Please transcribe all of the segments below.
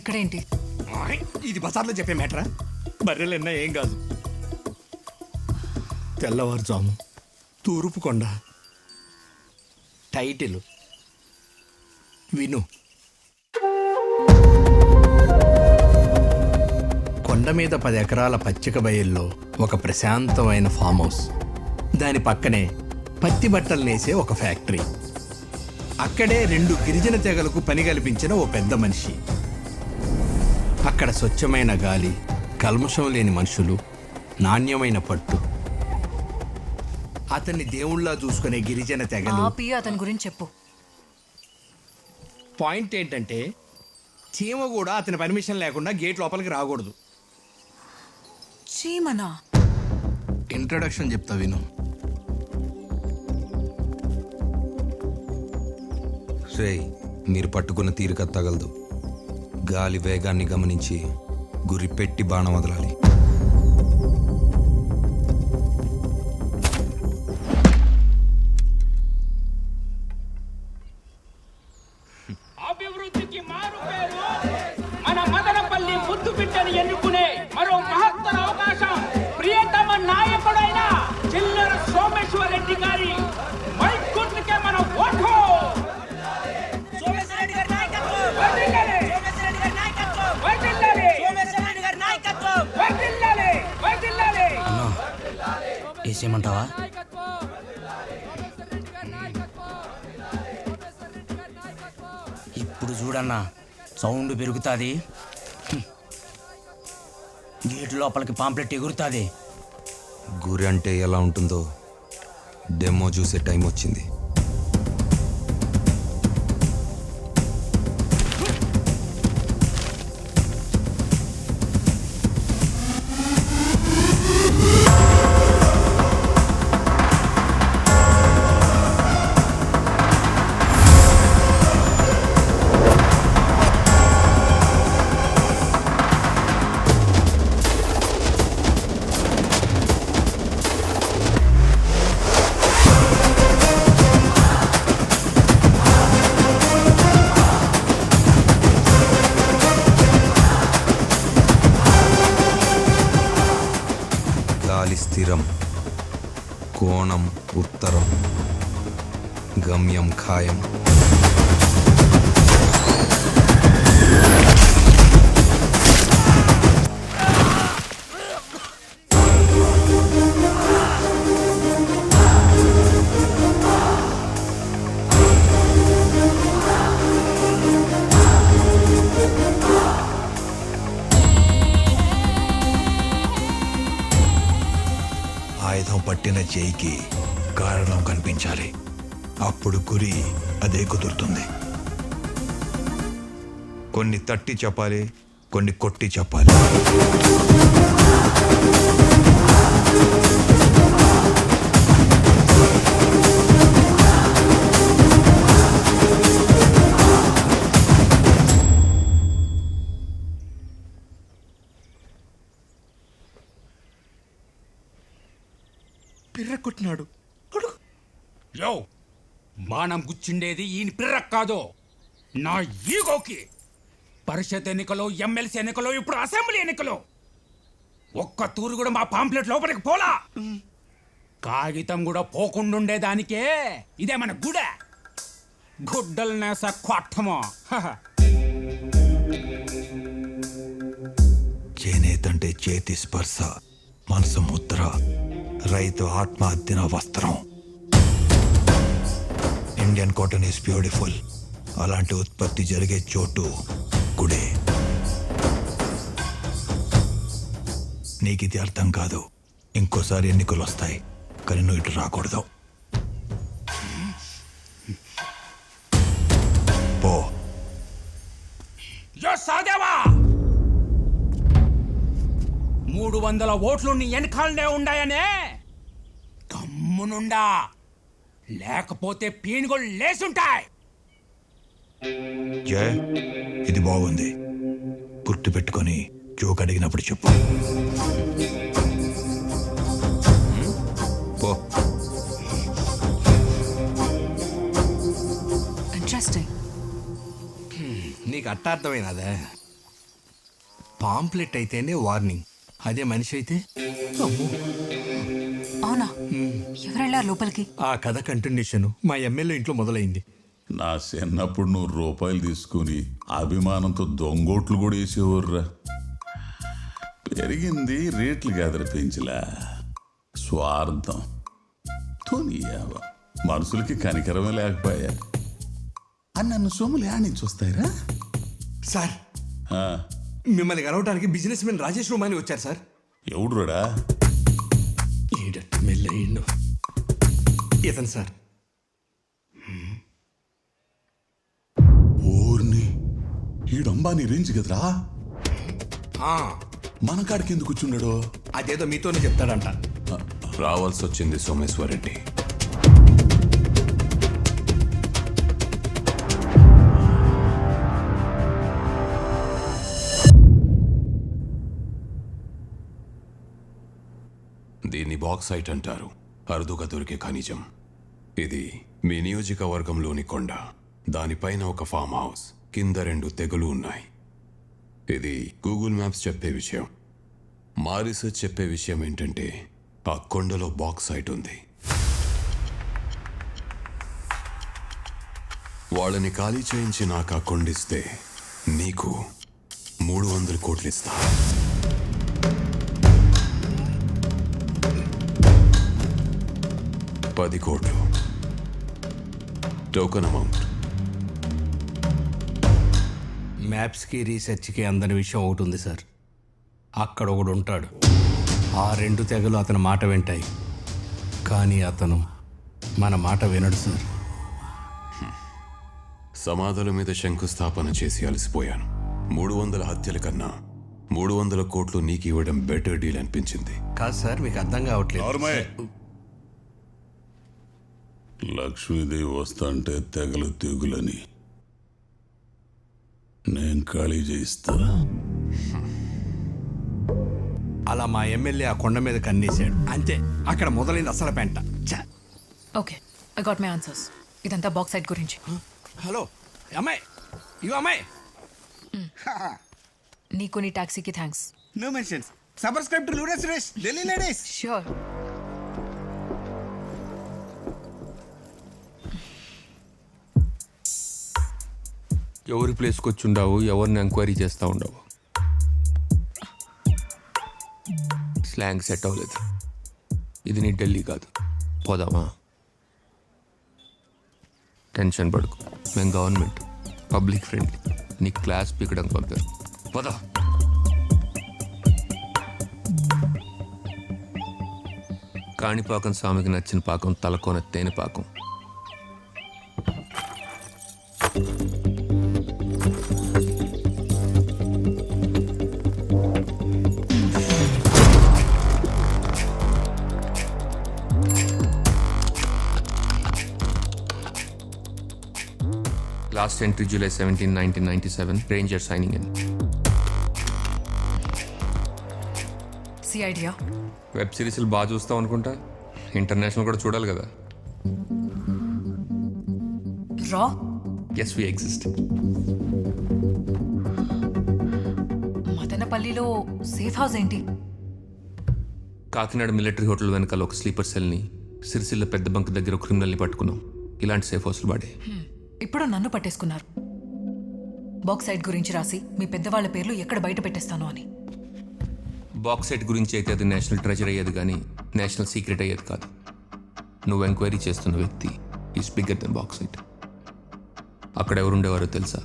ఇక్కడేంటి? ఇది బజార్లో చెప్పే మ్యాటరా? బర్రెలన్నా ఏం కాదు. తెల్లవారుజాము తూర్పు కొండ. టైటిల్ విను. కొండ మీద 10 ఎకరాల పచ్చిక బయల్లో ఒక ప్రశాంతమైన ఫామ్ హౌస్. దాని పక్కనే పత్తి బట్టలు నేసే ఒక ఫ్యాక్టరీ. అక్కడే 2 గిరిజన తెగలకు పని కల్పించిన ఓ పెద్ద మనిషి. అక్కడ స్వచ్ఛమైన గాలి, కల్మషం లేని మనుషులు, నాణ్యమైన పట్టు. అతన్ని దేవుళ్ళ చూసుకునే గిరిజన తెగలు. ఆపి అతని గురించి చెప్పు. పాయింట్ ఏంటంటే చీమ కూడా అతని పర్మిషన్ లేకుండా గేట్ లోపలికి రాకూడదు. చీమనా? ఇంట్రడక్షన్ చెప్తా విను. రేయ్, మీరు పట్టుకున్న తీరిక తగలదు. గాలి వేగాన్ని గమనించి గురి పెట్టి బాణం వదలాలి. అభివృద్ధికి మారు పేరు మన మదనపల్లి ముద్దు బిడ్డని ఎన్నుకునే మరో మహత్తర అవకాశం ప్రియతమ నాయకుడైన చిల్లర సోమేశ్వర్ రెడ్డి గారి మైక్ గుర్తుకే మన ఓటు. వేసేయమంటావా? ఇప్పుడు చూడన్నా, సౌండ్ పెరుగుతుంది, గేటు లోపలికి పాంప్లెట్ ఎగురుతుంది. గురి అంటే ఎలా ఉంటుందో డెమో చూసే టైం వచ్చింది. గాలి స్థిరం, కోణం ఉత్తరం, గమ్యం ఖాయం. ఆయుధం పట్టిన చేయికి కారణం కనిపించాలి. అప్పుడు గురి అదే కుదురుతుంది. కొన్ని తట్టి చెప్పాలి, కొన్ని కొట్టి చెప్పాలి. పిర్ర కొట్టినాడు. యో, బాణం గుచ్చిండేది ఈయన పిర్రక్ కాదు, నా ఈగోకి. పరిషత్ ఎన్నికలు, ఎమ్మెల్సీ ఎన్నికలు, ఇప్పుడు అసెంబ్లీ ఎన్నికలు. ఒక్క తూరు కూడా మా పాంప్లెట్ లోపలికి పోలా. కాగితం కూడా పోకుండుండేదానికే ఇదే మన గుడే. గుడ్డలు నేస కొట్టమో. చేనేతంటే చేతి స్పర్శ, మనసు ముద్ర, రైతు ఆత్మహత్యన వస్త్రం. Indian cotton is beautiful. అలాంటి ఉత్పత్తి జరిగే చోటు గుడే. నీకు ఇది అర్థం కాదు. ఇంకోసారి ఎన్నికలు వస్తాయి, కానీ నువ్వు ఇటు రాకూడదు. పో. యో సాదేవా, 300 ఓట్లు నీ వెనకాలనే ఉండాయనే గమ్మునుండా, లేకపోతే పీనుగోళ్ళు లేసుంటాయి. జయ, ఇది బాగుంది. గుర్తు పెట్టుకొని జోక్ అడిగినప్పుడు చెప్పు. పో. ఇంట్రెస్టింగ్. నీకు అట్టార్థమైనదే? పాంప్లెట్ అయితేనే వార్నింగ్, అదే మనిషి అయితే అమ్మో. అవునా? ఎవరెళ్ళారు లోపలికి? ఆ కథ కంటిన్యూషన్ మా ఎమ్మెల్యే ఇంట్లో మొదలైంది. నా చిన్నప్పుడు నువ్వు రూపాయలు తీసుకుని అభిమానంతో దొంగోట్లు కూడా వేసేవర్రా. పెరిగింది రేట్లు కాదర పెంచలా, స్వార్థం తోనియావ, మనుషులకి కనికరమే లేకపోయా అని నన్ను సొమ్ములు యాడ్ చూస్తాయిరా. సార్, మిమ్మల్ని కలవడానికి బిజినెస్ మెన్ రాజేష్ రూమాని వచ్చారు సార్. ఎవడురా? మెల్లయ్యిండు ఇతను సార్. ఓర్ని ఈడంబాని రేంజ్ కదరా. ఆ, మన కాడికి ఎందుకు కూర్చున్నాడు? అదేదో మీతోనే చెప్తాడంట. రావాల్సి వచ్చింది సోమేశ్వరరెడ్డి. దీన్ని బాక్సైట్ అంటారు, అరుదుగా దొరికే ఖనిజం. ఇది మీ నియోజకవర్గంలోని కొండ, దానిపైన ఒక ఫామ్ హౌస్, కింద 2 తెగలు ఉన్నాయి. ఇది గూగుల్ మ్యాప్స్ చెప్పే విషయం. మా రీసెర్చ్ చెప్పే విషయం ఏంటంటే ఆ కొండలో బాక్సైట్ ఉంది. వాళ్ళని ఖాళీ చేయించి నాకు ఆ కొండిస్తే నీకు 300 కోట్లు ఇస్తా. $10 కోట్లు టోకన్ అమౌంట్. మ్యాప్స్కి రీసెర్చ్కి అందని విషయం ఒకటి ఉంది సార్. అక్కడ ఒకడు ఉంటాడు, ఆ 2 తెగలు అతని మాట వింటాయి, కానీ అతను మన మాట వినడు సార్. సమాధుల మీద శంకుస్థాపన చేసి అలసిపోయాను. 300 హత్యల కన్నా 300 కోట్లు నీకు ఇవ్వడం బెటర్ డీల్ అనిపించింది. కాదు సార్, మీకు అర్థం కావట్లేదు. నార్మల్. లక్ష్మీదేవి వస్తాంటే తెగలు తెగులని నేను ఖాళీ చేయిస్తా. అలా మా ఎమ్మెల్యే ఆ కొండ మీద కన్నేశాడు, అంతే. అక్కడ మొదలైంది అసలు పెంట. ఛ! Okay, I got my answers. ఇదంతా బాక్స్ సైట్ గురించి. హలో అమ్మాయి, ఇగో అమ్మాయి. నీకు నీ టాక్సీకి thanks. No mentions. Subscribe to Luda Suresh, Delhi Ladies. Sure. ఎవరి ప్లేస్కి వచ్చి ఉండవు, ఎవరిని ఎంక్వైరీ చేస్తూ ఉండవు. స్లాంగ్ సెట్ అవ్వలేదు. ఇది నీ ఢిల్లీ కాదు, పోదామా? టెన్షన్ పడుకు, మేము గవర్నమెంట్, పబ్లిక్ ఫ్రెండ్లీ. నీ క్లాస్ పీకడానికి పంపారు, పోదా. కాణిపాకం స్వామికి నచ్చిన పాకం తలకోన తేనె పాకం. Last entry July 17, 1997. Ranger signing in. See idea? Web సిరీస్లు బాగా చూస్తాం అనుకుంటా, ఇంటర్నేషనల్ కూడా చూడాలి కదా. రా. Yes, we exist. మదనపల్లిలో సేఫ్ హౌస్ ఏంటి? కాకినాడ మిలిటరీ హోటల్ వెనకాల ఒక స్లీపర్ సెల్ని, సిరిసిల్ల పెద్ద బంక్ దగ్గర ఒక క్రిమినల్ని పట్టుకున్నాం. ఇలాంటి సేఫ్ హౌస్లు వాడే. ఇప్పుడు నన్ను పట్టేసుకున్నారు. బాక్స్ సైట్ గురించి రాసి మీ పెద్దవాళ్ళ పేర్లు ఎక్కడ బయట పెట్టేస్తాను అని. బాక్స్ సెట్ గురించి అయితే అది నేషనల్ ట్రెజర్ అయ్యేది కానీ నేషనల్ సీక్రెట్ అయ్యేది కాదు. నువ్వు ఎంక్వైరీ చేస్తున్న వ్యక్తి is bigger than box set. అక్కడ ఎవరుండేవారో తెలుసా?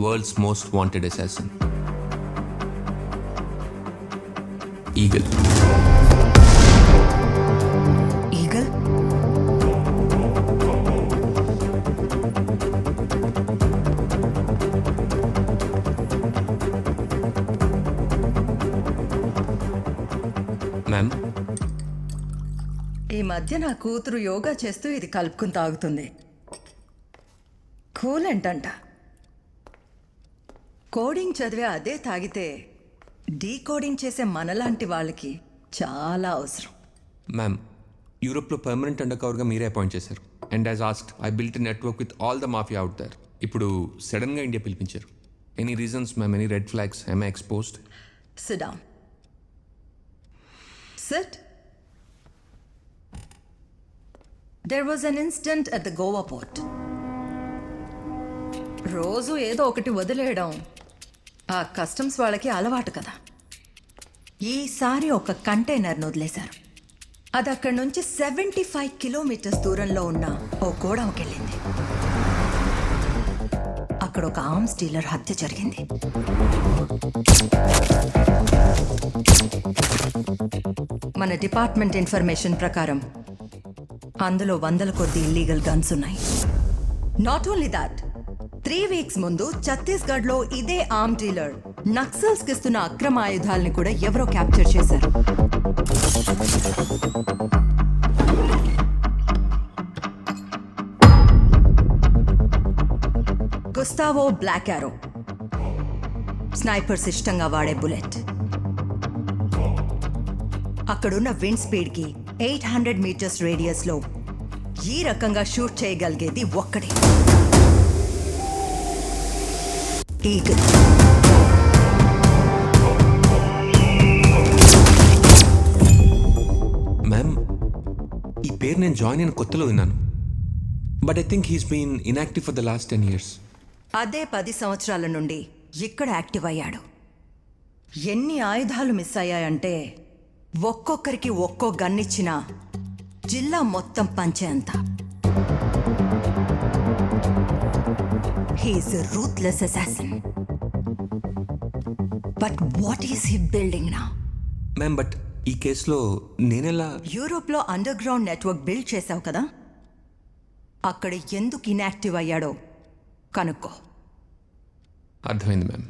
World's most wanted assassin, eagle. Eagle? Ma'am, ఈ మధ్య నా కూతురు యోగా చేస్తూ ఇది కలుపుకుని తాగుతుంది. కూలెంట్ అంట. కోడింగ్ చదివే అదే తాగితే డీకోడింగ్ చేసే మనలాంటి వాళ్ళకి చాలా అవసరం. మ్యామ్, యూరోప్లో పర్మనెంట్ అండర్ కవర్గా మీరే అపాయింట్ చేశారు. And as asked I built network with all the mafia out there. ఇప్పుడు సడన్గా ఇండియా పిలిపించారు. Any reasons ma'am, any red flags, I exposed? Sit down. Sit. There was an incident at the Goa port. రోజు ఏదో ఒకటి వదిలేయడం ఆ customs వాళ్ళకి అలవాటు కదా. ఈసారి ఒక కంటైనర్ను వదిలేశారు. అది అక్కడి నుంచి 75 కిలోమీటర్స్ దూరంలో ఉన్న ఓ గోడౌన్కి వెళ్ళింది. అక్కడ ఒక ఆర్మ్స్ డీలర్ హత్య జరిగింది. మన డిపార్ట్మెంట్ ఇన్ఫర్మేషన్ ప్రకారం అందులో 100 కొద్ది ఇల్లీగల్ గన్స్ ఉన్నాయి. నాట్ ఓన్లీ దాట్, 3 వీక్స్ ముందు ఛత్తీస్గఢ్లో ఇదే ఆర్మ్ డీలర్ నక్సల్స్ కి ఇస్తున్న అక్రమ ఆయుధాలని కూడా ఎవరో క్యాప్చర్ చేశారు. గుస్తావో బ్లాక్ యారో, స్నైపర్స్ ఇష్టంగా వాడే బుల్లెట్. అక్కడున్న విండ్ స్పీడ్కి 800 మీటర్స్ రేడియస్లో ఈ రకంగా షూట్ చేయగలిగేది ఒక్కడే, ఈగల్. మ్యామ్, ఈ పేరు నేను జాయిన్ అయిన కొత్తలో విన్నాను. But I think he's been inactive for the last 10 years. అదే 10 సంవత్సరాల నుండి ఇక్కడ యాక్టివ్ అయ్యాడు. ఎన్ని ఆయుధాలు మిస్ అయ్యాయంటే ఒక్కొక్కరికి ఒక్కో గన్నిచ్చినా జిల్లా మొత్తం పంచే అంత. He's a ruthless assassin. But what is he building now? Ma'am, but ఈ కేసులో నేనెలా? యూరోప్లో అండర్ గ్రౌండ్ నెట్వర్క్ బిల్డ్ చేశావు కదా, అక్కడ ఎందుకు ఇన్యాక్టివ్ అయ్యాడో కనుక్కో. అర్థమైంది మ్యామ్.